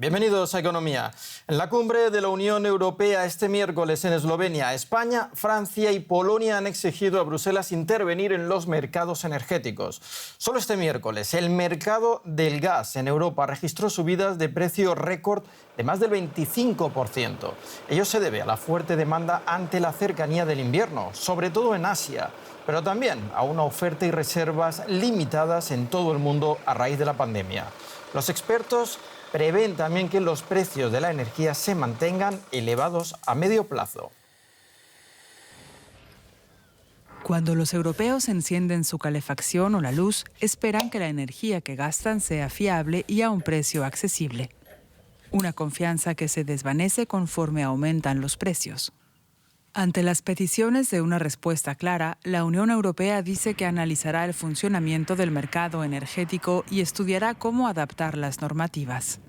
Bienvenidos a Economía. En la cumbre de la Unión Europea este miércoles en Eslovenia, España, Francia y Polonia han exigido a Bruselas intervenir en los mercados energéticos. Solo este miércoles, el mercado del gas en Europa registró subidas de precio récord de más del 25%. Ello se debe a la fuerte demanda ante la cercanía del invierno, sobre todo en Asia, pero también a una oferta y reservas limitadas en todo el mundo a raíz de la pandemia. Los expertos prevén también que los precios de la energía se mantengan elevados a medio plazo. Cuando los europeos encienden su calefacción o la luz, esperan que la energía que gastan sea fiable y a un precio accesible. Una confianza que se desvanece conforme aumentan los precios. Ante las peticiones de una respuesta clara, la Unión Europea dice que analizará el funcionamiento del mercado energético y estudiará cómo adaptar las normativas.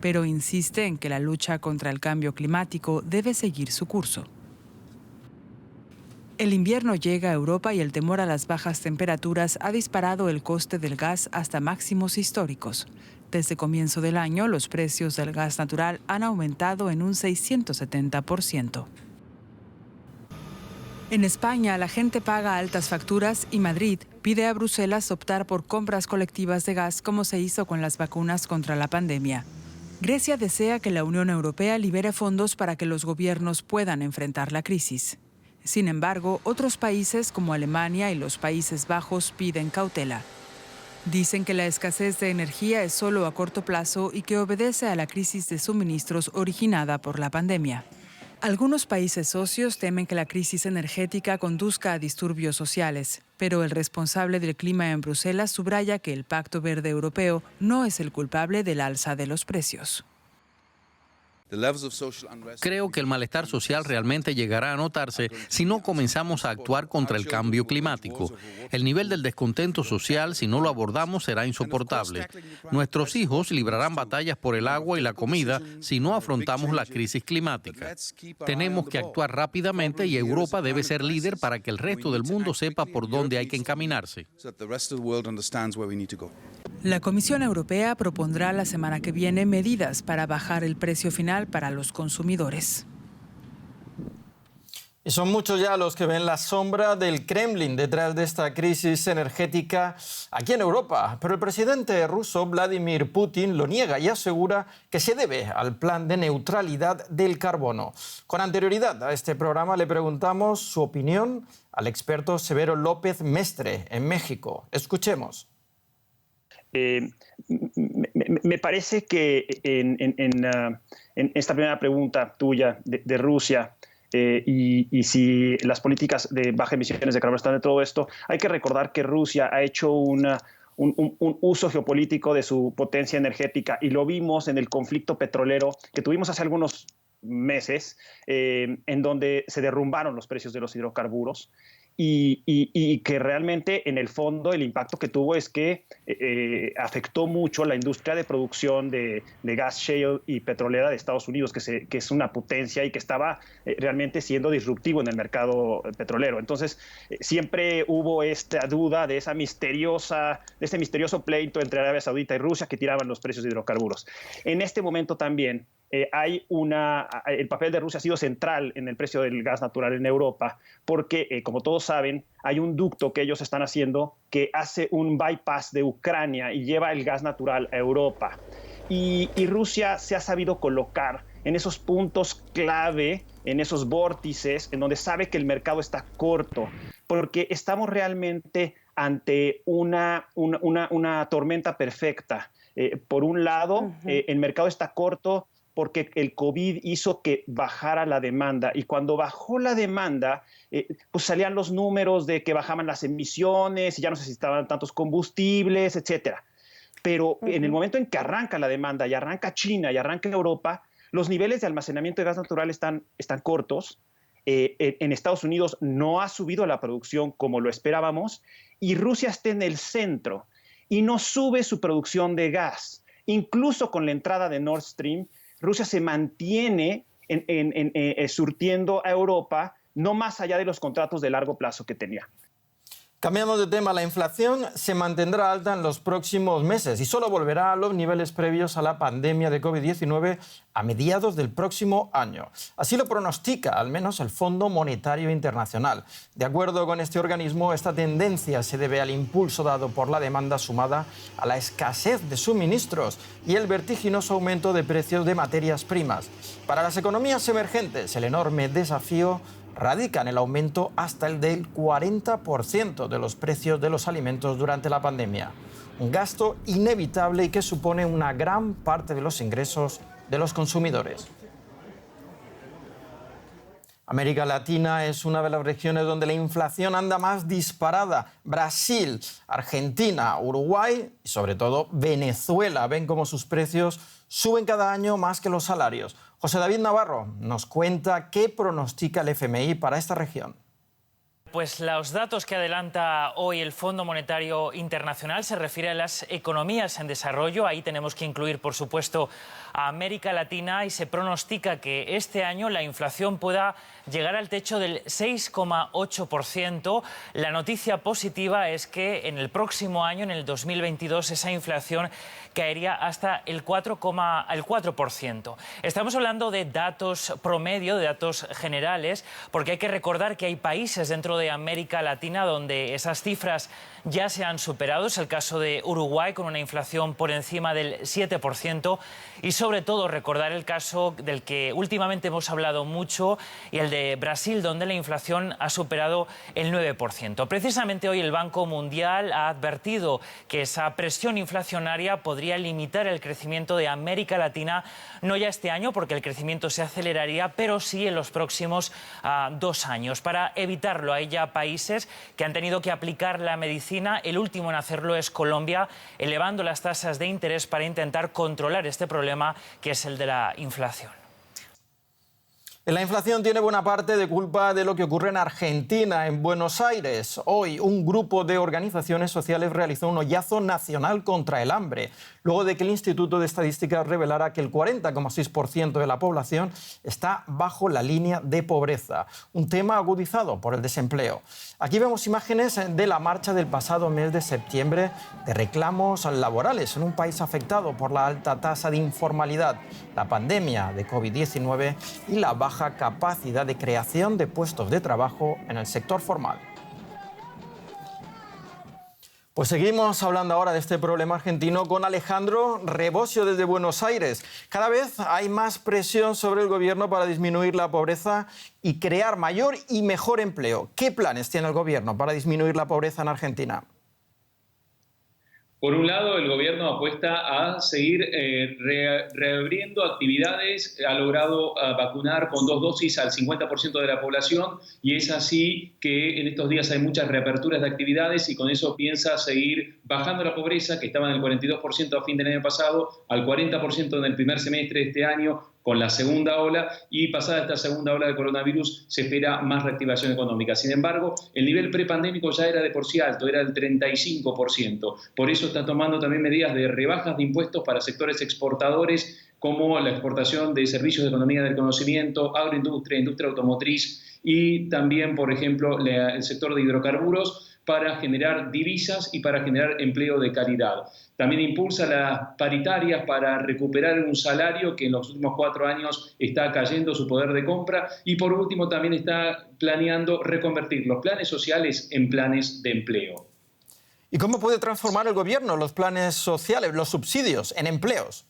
Pero insiste en que la lucha contra el cambio climático debe seguir su curso. El invierno llega a Europa y el temor a las bajas temperaturas ha disparado el coste del gas hasta máximos históricos. Desde comienzo del año, los precios del gas natural han aumentado en un 670%. En España, la gente paga altas facturas y Madrid pide a Bruselas optar por compras colectivas de gas como se hizo con las vacunas contra la pandemia. Grecia desea que la Unión Europea libere fondos para que los gobiernos puedan enfrentar la crisis. Sin embargo, otros países como Alemania y los Países Bajos piden cautela. Dicen que la escasez de energía es solo a corto plazo y que obedece a la crisis de suministros originada por la pandemia. Algunos países socios temen que la crisis energética conduzca a disturbios sociales, pero el responsable del clima en Bruselas subraya que el Pacto Verde Europeo no es el culpable del alza de los precios. Creo que el malestar social realmente llegará a notarse si no comenzamos a actuar contra el cambio climático. El nivel del descontento social, si no lo abordamos, será insoportable. Nuestros hijos librarán batallas por el agua y la comida si no afrontamos la crisis climática. Tenemos que actuar rápidamente y Europa debe ser líder para que el resto del mundo sepa por dónde hay que encaminarse. La Comisión Europea propondrá la semana que viene medidas para bajar el precio final para los consumidores. Y son muchos ya los que ven la sombra del Kremlin detrás de esta crisis energética aquí en Europa. Pero el presidente ruso Vladimir Putin lo niega y asegura que se debe al plan de neutralidad del carbono. Con anterioridad a este programa le preguntamos su opinión al experto Severo López Mestre en México. Escuchemos. Me parece que en esta primera pregunta tuya de Rusia y si las políticas de baja emisiones de carbono están de todo esto, hay que recordar que Rusia ha hecho un uso geopolítico de su potencia energética y lo vimos en el conflicto petrolero que tuvimos hace algunos meses, en donde se derrumbaron los precios de los hidrocarburos. Y que realmente en el fondo el impacto que tuvo es que afectó mucho la industria de producción de gas shale y petrolera de Estados Unidos, que es una potencia y que estaba realmente siendo disruptivo en el mercado petrolero. Entonces siempre hubo esta duda de ese misterioso pleito entre Arabia Saudita y Rusia que tiraban los precios de hidrocarburos. En este momento también el papel de Rusia ha sido central en el precio del gas natural en Europa, porque, como todos saben, hay un ducto que ellos están haciendo que hace un bypass de Ucrania y lleva el gas natural a Europa. Y Rusia se ha sabido colocar en esos puntos clave, en esos vórtices, en donde sabe que el mercado está corto, porque estamos realmente ante una tormenta perfecta. Por un lado, el mercado está corto, porque el COVID hizo que bajara la demanda. Y cuando bajó la demanda, pues salían los números de que bajaban las emisiones y ya no se necesitaban tantos combustibles, etcétera. Pero en el momento en que arranca la demanda y arranca China y arranca Europa, los niveles de almacenamiento de gas natural están cortos. En Estados Unidos no ha subido la producción como lo esperábamos y Rusia está en el centro y no sube su producción de gas. Incluso con la entrada de Nord Stream, Rusia se mantiene surtiendo a Europa, no más allá de los contratos de largo plazo que tenía. Cambiamos de tema. La inflación se mantendrá alta en los próximos meses y solo volverá a los niveles previos a la pandemia de COVID-19 a mediados del próximo año. Así lo pronostica al menos el Fondo Monetario Internacional. De acuerdo con este organismo, esta tendencia se debe al impulso dado por la demanda sumada a la escasez de suministros y el vertiginoso aumento de precios de materias primas. Para las economías emergentes, el enorme desafío radica en el aumento hasta el del 40% de los precios de los alimentos durante la pandemia. Un gasto inevitable y que supone una gran parte de los ingresos de los consumidores. América Latina es una de las regiones donde la inflación anda más disparada. Brasil, Argentina, Uruguay y sobre todo Venezuela ven cómo sus precios suben cada año más que los salarios. José David Navarro nos cuenta qué pronostica el FMI para esta región. Pues los datos que adelanta hoy el Fondo Monetario Internacional se refieren a las economías en desarrollo. Ahí tenemos que incluir, por supuesto, a América Latina y se pronostica que este año la inflación pueda llegar al techo del 6,8%. La noticia positiva es que en el próximo año, en el 2022, esa inflación caería hasta el 4%. Estamos hablando de datos promedio, de datos generales, porque hay que recordar que hay países dentro de América Latina donde esas cifras ya se han superado. Es el caso de Uruguay, con una inflación por encima del 7%. Y sobre todo recordar el caso del que últimamente hemos hablado mucho, y el de Brasil, donde la inflación ha superado el 9%. Precisamente hoy el Banco Mundial ha advertido que esa presión inflacionaria podría limitar el crecimiento de América Latina, no ya este año, porque el crecimiento se aceleraría, pero sí en los próximos 2 años. Para evitarlo, hay ya países que han tenido que aplicar la medicina. El último en hacerlo es Colombia, elevando las tasas de interés para intentar controlar este problema, que es el de la inflación. La inflación tiene buena parte de culpa de lo que ocurre en Argentina, en Buenos Aires. Hoy, un grupo de organizaciones sociales realizó un hoyazo nacional contra el hambre, luego de que el Instituto de Estadística revelara que el 40,6% de la población está bajo la línea de pobreza, un tema agudizado por el desempleo. Aquí vemos imágenes de la marcha del pasado mes de septiembre de reclamos laborales en un país afectado por la alta tasa de informalidad, la pandemia de COVID-19 y la baja capacidad de creación de puestos de trabajo en el sector formal. Pues seguimos hablando ahora de este problema argentino con Alejandro Rebosio desde Buenos Aires. Cada vez hay más presión sobre el gobierno para disminuir la pobreza y crear mayor y mejor empleo. ¿Qué planes tiene el gobierno para disminuir la pobreza en Argentina? Por un lado, el gobierno apuesta a seguir reabriendo actividades. Ha logrado vacunar con 2 dosis al 50% de la población, y es así que en estos días hay muchas reaperturas de actividades, y con eso piensa seguir bajando la pobreza, que estaba en el 42% a fin del año pasado, al 40% en el primer semestre de este año, con la segunda ola, y pasada esta segunda ola de coronavirus se espera más reactivación económica. Sin embargo, el nivel prepandémico ya era de por sí alto, era del 35%. Por eso está tomando también medidas de rebajas de impuestos para sectores exportadores, como la exportación de servicios de economía del conocimiento, agroindustria, industria automotriz y también, por ejemplo, el sector de hidrocarburos, para generar divisas y para generar empleo de calidad. También impulsa las paritarias para recuperar un salario que en los últimos 4 años está cayendo su poder de compra. Y por último también está planeando reconvertir los planes sociales en planes de empleo. ¿Y cómo puede transformar el gobierno los planes sociales, los subsidios, en empleos?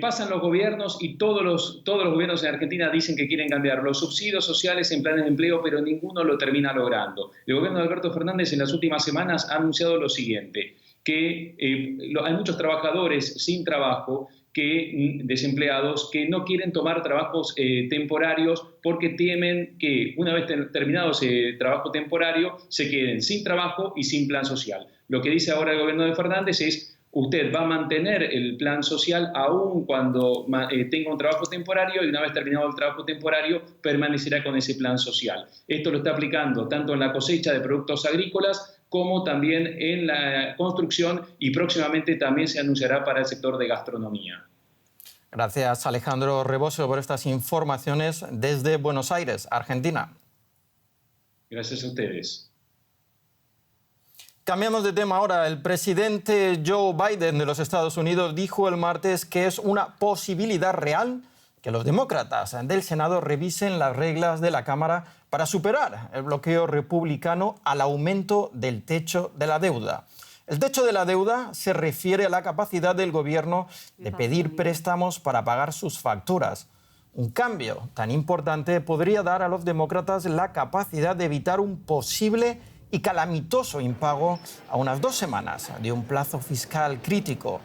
Pasan los gobiernos y todos los gobiernos en Argentina dicen que quieren cambiar los subsidios sociales en planes de empleo, pero ninguno lo termina logrando. El gobierno de Alberto Fernández en las últimas semanas ha anunciado lo siguiente, que hay muchos trabajadores sin trabajo, desempleados, que no quieren tomar trabajos temporarios porque temen que una vez terminado ese trabajo temporario se queden sin trabajo y sin plan social. Lo que dice ahora el gobierno de Fernández es: usted va a mantener el plan social aún cuando tenga un trabajo temporario, y una vez terminado el trabajo temporario permanecerá con ese plan social. Esto lo está aplicando tanto en la cosecha de productos agrícolas como también en la construcción, y próximamente también se anunciará para el sector de gastronomía. Gracias, Alejandro Rebosio, por estas informaciones desde Buenos Aires, Argentina. Gracias a ustedes. Cambiamos de tema ahora. El presidente Joe Biden de los Estados Unidos dijo el martes que es una posibilidad real que los demócratas del Senado revisen las reglas de la Cámara para superar el bloqueo republicano al aumento del techo de la deuda. El techo de la deuda se refiere a la capacidad del gobierno de pedir préstamos para pagar sus facturas. Un cambio tan importante podría dar a los demócratas la capacidad de evitar un posible y calamitoso impago a unas 2 semanas de un plazo fiscal crítico.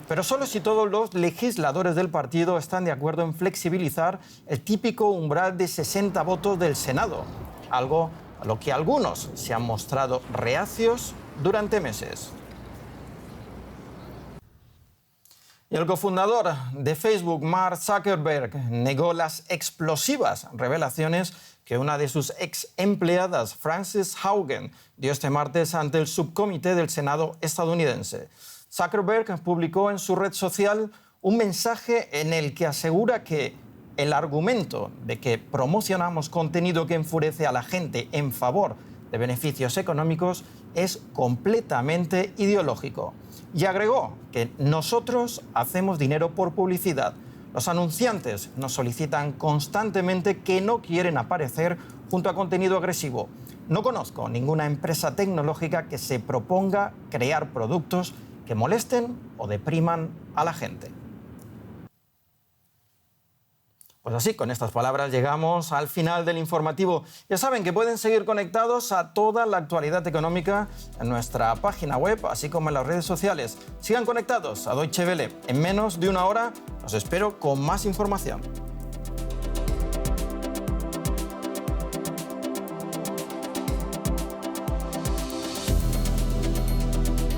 Pero solo si todos los legisladores del partido están de acuerdo en flexibilizar el típico umbral de 60 votos del Senado, algo a lo que algunos se han mostrado reacios durante meses. Y el cofundador de Facebook, Mark Zuckerberg, negó las explosivas revelaciones que una de sus ex empleadas, Frances Haugen, dio este martes ante el subcomité del Senado estadounidense. Zuckerberg publicó en su red social un mensaje en el que asegura que el argumento de que promocionamos contenido que enfurece a la gente en favor de beneficios económicos es completamente ideológico. Y agregó que nosotros hacemos dinero por publicidad. Los anunciantes nos solicitan constantemente que no quieren aparecer junto a contenido agresivo. No conozco ninguna empresa tecnológica que se proponga crear productos que molesten o depriman a la gente. Pues así, con estas palabras llegamos al final del informativo. Ya saben que pueden seguir conectados a toda la actualidad económica en nuestra página web, así como en las redes sociales. Sigan conectados a Deutsche Welle. En menos de una hora os espero con más información.